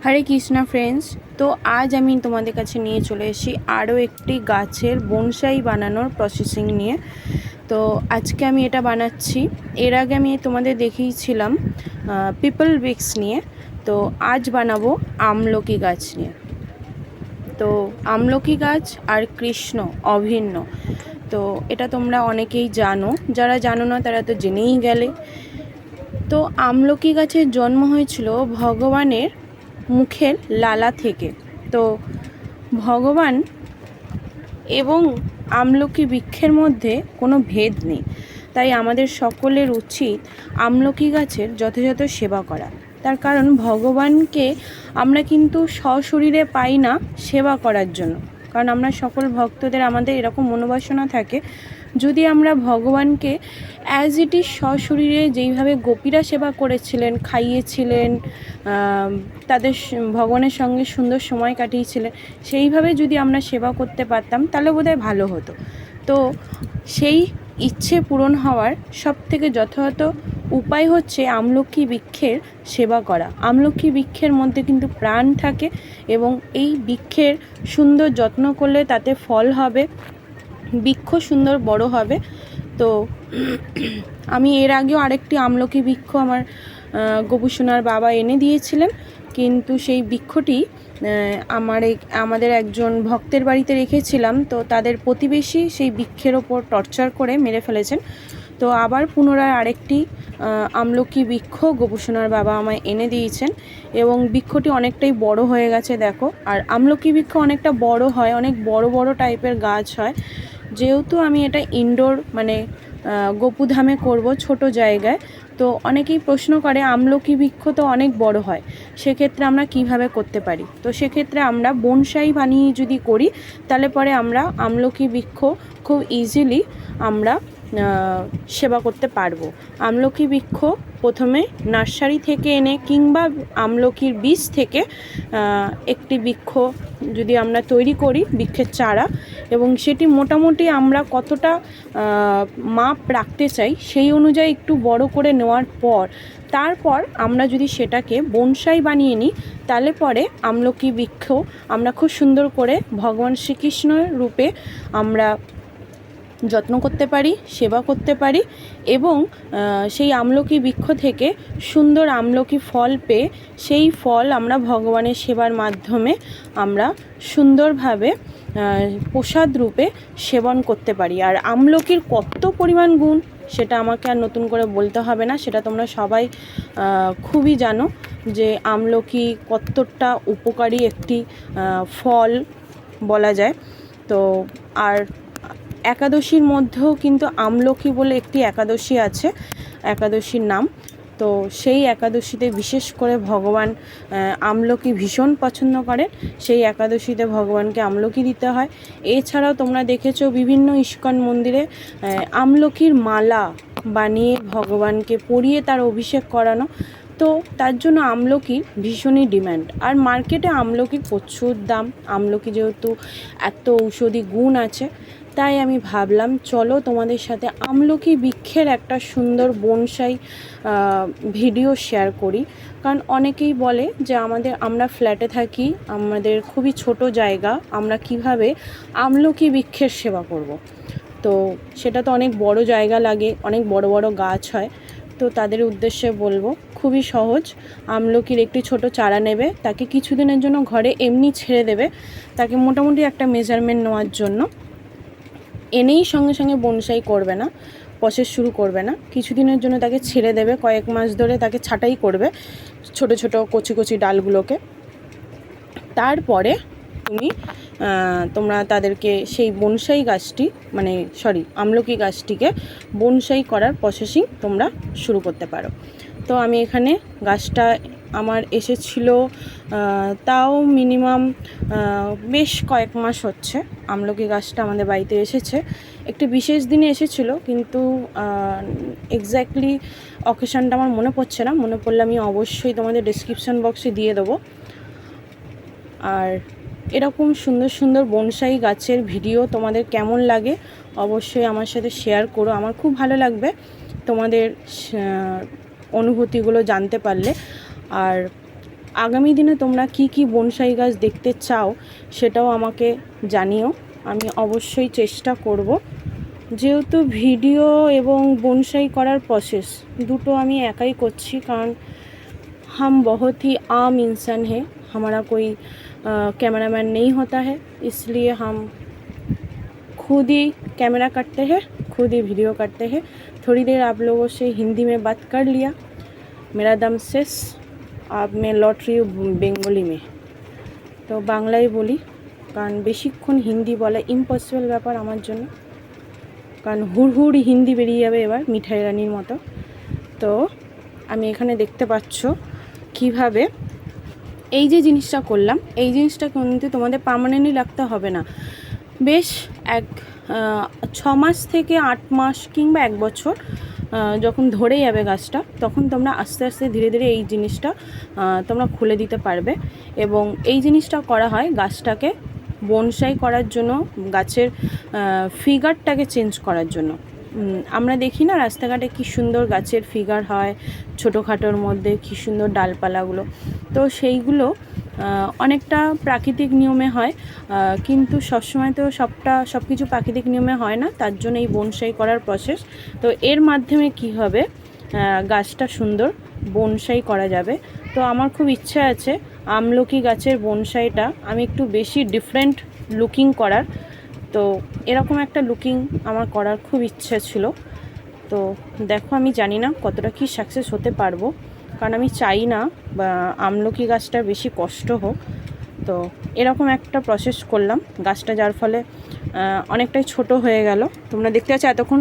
হরে Krishna friends. তো আজ আমি তোমাদের কাছে নিয়ে চলে এসেছি আরও একটি গাছের বনসাই বানানোর প্রসেসিং নিয়ে। তো আজকে আমি এটা বানাচ্ছি। এর আগে আমি তোমাদের দেখিয়েছিলাম পিপল উইক্স নিয়ে। তো আজ বানাবো আমলকি গাছ নিয়ে। তো আমলকি গাছ আর কৃষ্ণ অভিন্ন। তো এটা তোমরা অনেকেই জানো, যারা জানো না তারা তো জেনেই গেলে। তো আমলকি গাছের জন্ম হয়েছিল ভগবানের মুখের লালা থেকে। তো ভগবান এবং আমলকি বৃক্ষের মধ্যে কোনো ভেদ নেই, তাই আমাদের সকলের উচিত আমলকি গাছের যথাযথ সেবা করা। তার কারণ ভগবানকে আমরা কিন্তু সশরীরে পাই না সেবা করার জন্য, কারণ আমরা সকল ভক্তদের আমাদের এরকম মনোবাসনা থাকে, যদি আমরা ভগবানকে অ্যাজ ইট ইজ সশরীরে যেইভাবে গোপীরা সেবা করেছিলেন, খাইয়েছিলেন, তাদের ভগবানের সঙ্গে সুন্দর সময় কাটিয়েছিলেন, সেইভাবে যদি আমরা সেবা করতে পারতাম তাহলে বোধহয় ভালো হতো। তো সেই ইচ্ছে পূরণ হওয়ার সবথেকে যথাযথ উপায় হচ্ছে আমলকি বৃক্ষের সেবা করা। আমলকি বৃক্ষের মধ্যে কিন্তু প্রাণ থাকে এবং এই বৃক্ষের সুন্দর যত্ন করলে তাতে ফল হবে, বৃক্ষ সুন্দর বড় হবে। তো আমি এর আগেও আরেকটি আমলকি বৃক্ষ আমার গোপুসোনার বাবা এনে দিয়েছিলেন, কিন্তু সেই বৃক্ষটি আমাদের একজন ভক্তের বাড়িতে রেখেছিলাম। তো তাদের প্রতিবেশী সেই বৃক্ষের ওপর টর্চার করে মেরে ফেলেছেন। তো আবার পুনরায় আরেকটি আমলকি বৃক্ষ গোপুসোনার বাবা আমায় এনে দিয়েছেন এবং বৃক্ষটি অনেকটাই বড় হয়ে গেছে দেখো। আর আমলকি বৃক্ষ অনেকটা বড় হয়, অনেক বড় বড় টাইপের গাছ হয়। যেহেতু আমি এটা ইনডোর মানে গোপুধামে করব, ছোট জায়গায়, তো অনেকেই প্রশ্ন করে আমলকি বৃক্ষ তো অনেক বড় হয়, সেক্ষেত্রে আমরা কিভাবে করতে পারি। তো সেক্ষেত্রে আমরা বনসাই বানিয়ে যদি করি তাহলে পরে আমরা আমলকি বৃক্ষ খুব ইজিলি আমরা সেবা করতে পারবো। আমলকি বৃক্ষ প্রথমে নার্সারি থেকে এনে কিংবা আমলকির বীজ থেকে একটি বৃক্ষ যদি আমরা তৈরি করি, বৃক্ষের চারা, এবং সেটি মোটামুটি আমরা কতটা মাপ রাখতে চাই সেই অনুযায়ী একটু বড় করে নেওয়ার পর তারপর আমরা যদি সেটাকে বনসাই বানিয়ে নিই তাহলে পরে আমলকি বৃক্ষ আমরা খুব সুন্দর করে ভগবান শ্রীকৃষ্ণের রূপে আমরা যত্ন করতে পারি, সেবা করতে পারি এবং সেই আমলকি বৃক্ষ থেকে সুন্দর আমলকি ফল পেয়ে সেই ফল আমরা ভগবানের সেবার মাধ্যমে আমরা সুন্দরভাবে প্রসাদ রূপে সেবন করতে পারি। আর আমলকির কত পরিমাণ গুণ সেটা আমাকে আর নতুন করে বলতে হবে না, সেটা তোমরা সবাই খুবই জানো যে আমলকি কতটা উপকারী একটি ফল বলা যায়। তো আর একাদশীর মধ্যেও কিন্তু আমলকি বলে একটি একাদশী আছে, একাদশীর নাম। তো সেই একাদশীতে বিশেষ করে ভগবান আমলকি ভীষণ পছন্দ করেন, সেই একাদশীতে ভগবানকে আমলকি দিতে হয়। এছাড়াও তোমরা দেখেছো বিভিন্ন ইস্কন মন্দিরে আমলকির মালা বানিয়ে ভগবানকে পরিয়ে তার অভিষেক করানো। তো তার জন্য আমলকির ভীষণই ডিম্যান্ড, আর মার্কেটে আমলকির প্রচুর দাম। আমলকি যেহেতু এত ঔষধি গুণ আছে, তাই আমি ভাবলাম চলো তোমাদের সাথে আমলকি বৃক্ষের একটা সুন্দর বনসাই ভিডিও শেয়ার করি। কারণ অনেকেই বলে যে আমরা ফ্ল্যাটে থাকি, আমাদের খুবই ছোট জায়গা, আমরা কিভাবে আমলকি বৃক্ষের সেবা করব। তো সেটা তো অনেক বড় জায়গা লাগে, অনেক বড় বড় গাছ হয়। তো তাদের উদ্দেশ্যে বলবো খুবই সহজ। আমলকির একটি ছোট চারা নেবে, তাকে কিছুদিনের জন্য ঘরে এমনি ছেড়ে দেবে, তাকে মোটামুটি একটা মেজারমেন্ট নেওয়ার জন্য। এনেই সঙ্গে সঙ্গে বনসাই করবে না, প্রসেস শুরু করবে না, কিছুদিনের জন্য তাকে ছেড়ে দেবে, কয়েক মাস ধরে তাকে ছাঁটাই করবে ছোট ছোট কচি কচি ডালগুলোকে। তারপরে তোমরা তাদেরকে সেই বনসাই গাছটি আমলকি গাছটিকে বনসাই করার প্রসেসিং তোমরা শুরু করতে পারো। তো আমি এখানে গাছটা আমার এসেছিলো তাও মিনিমাম বেশ কয়েক মাস হচ্ছে আমলকি গাছটা আমাদের বাড়িতে এসেছে। একটি বিশেষ দিনে এসেছিলো, কিন্তু এক্স্যাক্টলি অকেশানটা আমার মনে পড়ছে না, মনে পড়লে আমি অবশ্যই তোমাদের ডেসক্রিপশন বক্সে দিয়ে দেবো। আর এরকম সুন্দর সুন্দর বনসাই গাছের ভিডিও তোমাদের কেমন লাগে অবশ্যই আমার সাথে শেয়ার করো, আমার খুব ভালো লাগবে তোমাদের অনুভূতিগুলো জানতে পারলে। আর আগামী দিনে তোমরা কি কি বনসাই গাছ দেখতে চাও সেটাও আমাকে জানিও, আমি অবশ্যই চেষ্টা করব। যেহেতু ভিডিও এবং বনসাই করার প্রসেস দুটো আমি একাই করছি, কারণ हम बहुत ही आम इंसान हैं, हमारा कोई कैमरामैन नहीं होता है, इसलिए हम खुद ही कैमरा करते हैं, खुद ही वीडियो करते हैं। थोड़ी देर आप लोगों से हिंदी में बात कर लिया, मेरा दम शेष, अब मैं लौट रही हूँ बेंगली में। तो বাংলাই বলি, কারণ বেশিক্ষণ হিন্দি বলা ইম্পসিবল ব্যাপার আমার জন্য, কারণ হুড়হুড় হিন্দি বেরিয়ে যাবে এবার মিঠাই রানীর মতো। তো আমি এখানে দেখতে পাচ্ছ কিভাবে এই যে জিনিসটা করলাম, এই জিনিসটা কিন্তু তোমাদের পার্মানেন্টলি রাখতে হবে না, বেশ 6 মাস থেকে 8 মাস কিংবা 1 বছর যখন ধরে যাবে গাছটা, তখন তোমরা আস্তে আস্তে ধীরে ধীরে এই জিনিসটা তোমরা খুলে দিতে পারবে। এবং এই জিনিসটা করা হয় গাছটাকে বনসাই করার জন্য, গাছের ফিগারটাকে চেঞ্জ করার জন্য। আমরা দেখি না রাস্তাঘাটে কী সুন্দর গাছের ফিগার হয়, ছোটোখাটোর মধ্যে কী সুন্দর ডালপালাগুলো, তো সেইগুলো অনেকটা প্রাকৃতিক নিয়মে হয়, কিন্তু সবসময় তো সব কিছু প্রাকৃতিক নিয়মে হয় না, তার জন্য এই বনসাই করার প্রসেস। তো এর মাধ্যমে কি হবে, গাছটা সুন্দর বনসাই করা যাবে। তো আমার খুব ইচ্ছা আছে আমলকি গাছের বনসাইটা আমি একটু বেশি ডিফারেন্ট লুকিং করার, তো এরকম একটা লুকিং আমার করার খুব ইচ্ছা ছিল। তো দেখো আমি জানি না কতটা কি সাকসেস হতে পারবো, কারণ আমি চাই না বা আমলকি গাছটা বেশি কষ্ট হোক। তো এরকম একটা প্রসেস করলাম গাছটা, যার ফলে অনেকটাই ছোট হয়ে গেল। তোমরা দেখতে পাচ্ছ এতক্ষণ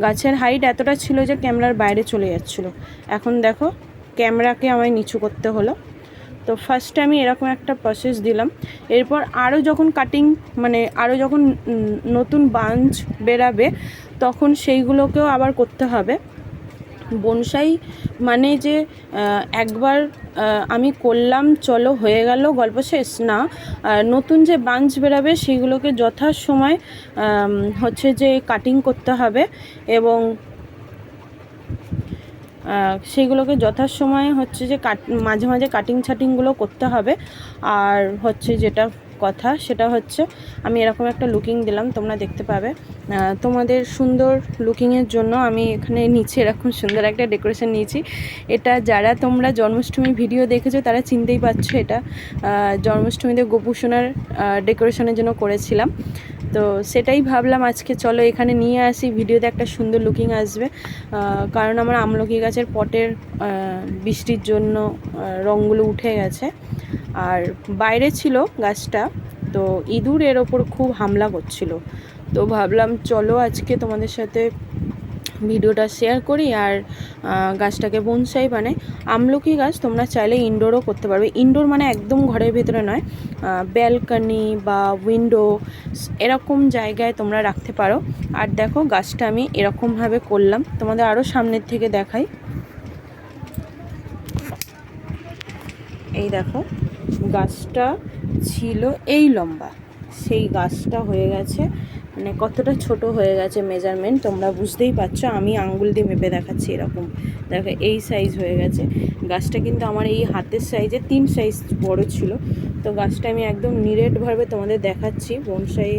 গাছের হাইট এতটা ছিল যে ক্যামেরার বাইরে চলে যাচ্ছিলো, এখন দেখো ক্যামেরাকে আমায় নিচু করতে হলো। তো ফার্স্টে আমি এরকম একটা প্রসেস দিলাম, এরপর আরও যখন কাটিং মানে আরও যখন নতুন বাঞ্চ বেরাবে তখন সেইগুলোকেও আবার করতে হবে। বনসাই মানে যে একবার আমি করলাম চলো হয়ে গেল গল্প শেষ না, নতুন যে বাঞ্চ বেরাবে সেইগুলোকে যথাসময় হচ্ছে যে কাটিং করতে হবে, এবং সেইগুলোকে যথাসময়ে হচ্ছে যে মাঝে মাঝে কাটিং ছাটিংগুলো করতে হবে। আর হচ্ছে যেটা কথা সেটা হচ্ছে আমি এরকম একটা লুকিং দিলাম, তোমরা দেখতে পাবে। তোমাদের সুন্দর লুকিংয়ের জন্য আমি এখানে নিচে এরকম সুন্দর একটা ডেকোরেশন নিয়েছি। এটা যারা তোমরা জন্মাষ্টমী ভিডিও দেখেছো তারা চিনতেই পারছো, এটা জন্মাষ্টমীতে গোপু সোনার ডেকোরেশনের জন্য করেছিলাম। তো সেটাই ভাবলাম আজকে চলো এখানে নিয়ে আসি, ভিডিওতে একটা সুন্দর লুকিং আসবে। কারণ আমার আমলকি গাছের পটের বৃষ্টির জন্য রঙগুলো উঠে গেছে, আর বাইরে ছিল গাছটা, তো ইঁদুর এর ওপর খুব হামলা করছিল। তো ভাবলাম চলো আজকে তোমাদের সাথে ভিডিওটা শেয়ার করি আর গাছটাকে বনসাই বানাই। আমলকি গাছ তোমরা চাইলে ইনডোরও করতে পারবে, ইনডোর মানে একদম ঘরের ভেতরে নয়, ব্যালকনি বা উইন্ডো এরকম জায়গায় তোমরা রাখতে পারো। আর দেখো গাছটা আমি এরকমভাবে করলাম, তোমাদের আরও সামনের থেকে দেখাই। এই দেখো গাছটা ছিল এই লম্বা, সেই গাছটা হয়ে গেছে মানে কতটা ছোট হয়ে গেছে মেজারমেন্ট তোমরা বুঝতেই পারছো, আমি আঙ্গুল দিয়ে মেপে দেখাচ্ছি, এরকম দেখো এই সাইজ হয়ে গেছে। গাছটা কিন্তু আমার এই হাতের সাইজে 3 সাইজ বড় ছিল। তো গাছটা আমি একদম নিরেটভাবে তোমাদের দেখাচ্ছি বনসাই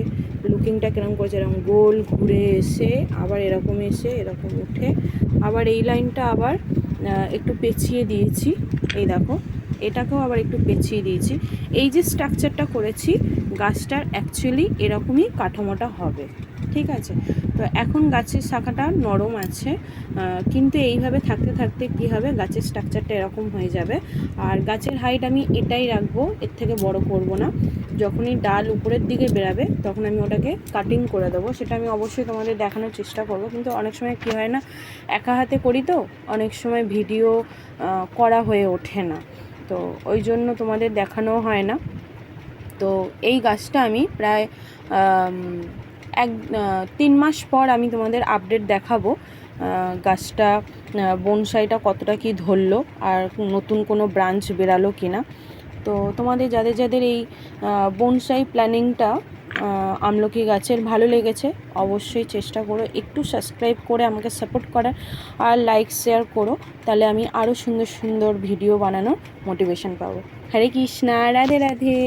লুকিংটা কীরকম করেছে, এরকম গোল ঘুরে এসে আবার এরকম এসে এরকম উঠে আবার এই লাইনটা আবার একটু পেঁচিয়ে দিয়েছি, এই দেখো এটাকেও আবার একটু পেঁচিয়ে দিয়েছি। এই যে স্ট্রাকচারটা করেছি গাছটার অ্যাকচুয়ালি এরকমই কাঠামোটা হবে, ঠিক আছে। তো এখন গাছের শাখাটা নরম আছে, কিন্তু এইভাবে থাকতে থাকতে কী হবে গাছের স্ট্রাকচারটা এরকম হয়ে যাবে। আর গাছের হাইট আমি এটাই রাখবো, এর থেকে বড় করব না। যখনই ডাল উপরের দিকে বেরাবে তখন আমি ওটাকে কাটিং করে দেবো, সেটা আমি অবশ্যই তোমাদের দেখানোর চেষ্টা করব। কিন্তু অনেক সময় কী হয় না, একা হাতে করি তো অনেক সময় ভিডিও করা হয়ে ওঠে না, তো ওই জন্য তোমাদের দেখানো হয় না। তো এই গাছটা আমি প্রায় 3 মাস পর আমি তোমাদের আপডেট দেখাবো গাছটা বনসাইটা কতটা কি ধরলো আর নতুন কোনো ব্রাঞ্চ বেরালো কিনা। তো তোমাদের যাদের যাদের এই বনসাই প্ল্যানিংটা আমলকি গাছের ভালো লেগেছে। অবশ্যই চেষ্টা করো একটু সাবস্ক্রাইব করে আমাকে সাপোর্ট করার, আর লাইক শেয়ার করো, তাহলে আমি আরও সুন্দর সুন্দর ভিডিও বানানোর মোটিভেশন পাবো। হরে কৃষ্ণা, রাধে রাধে।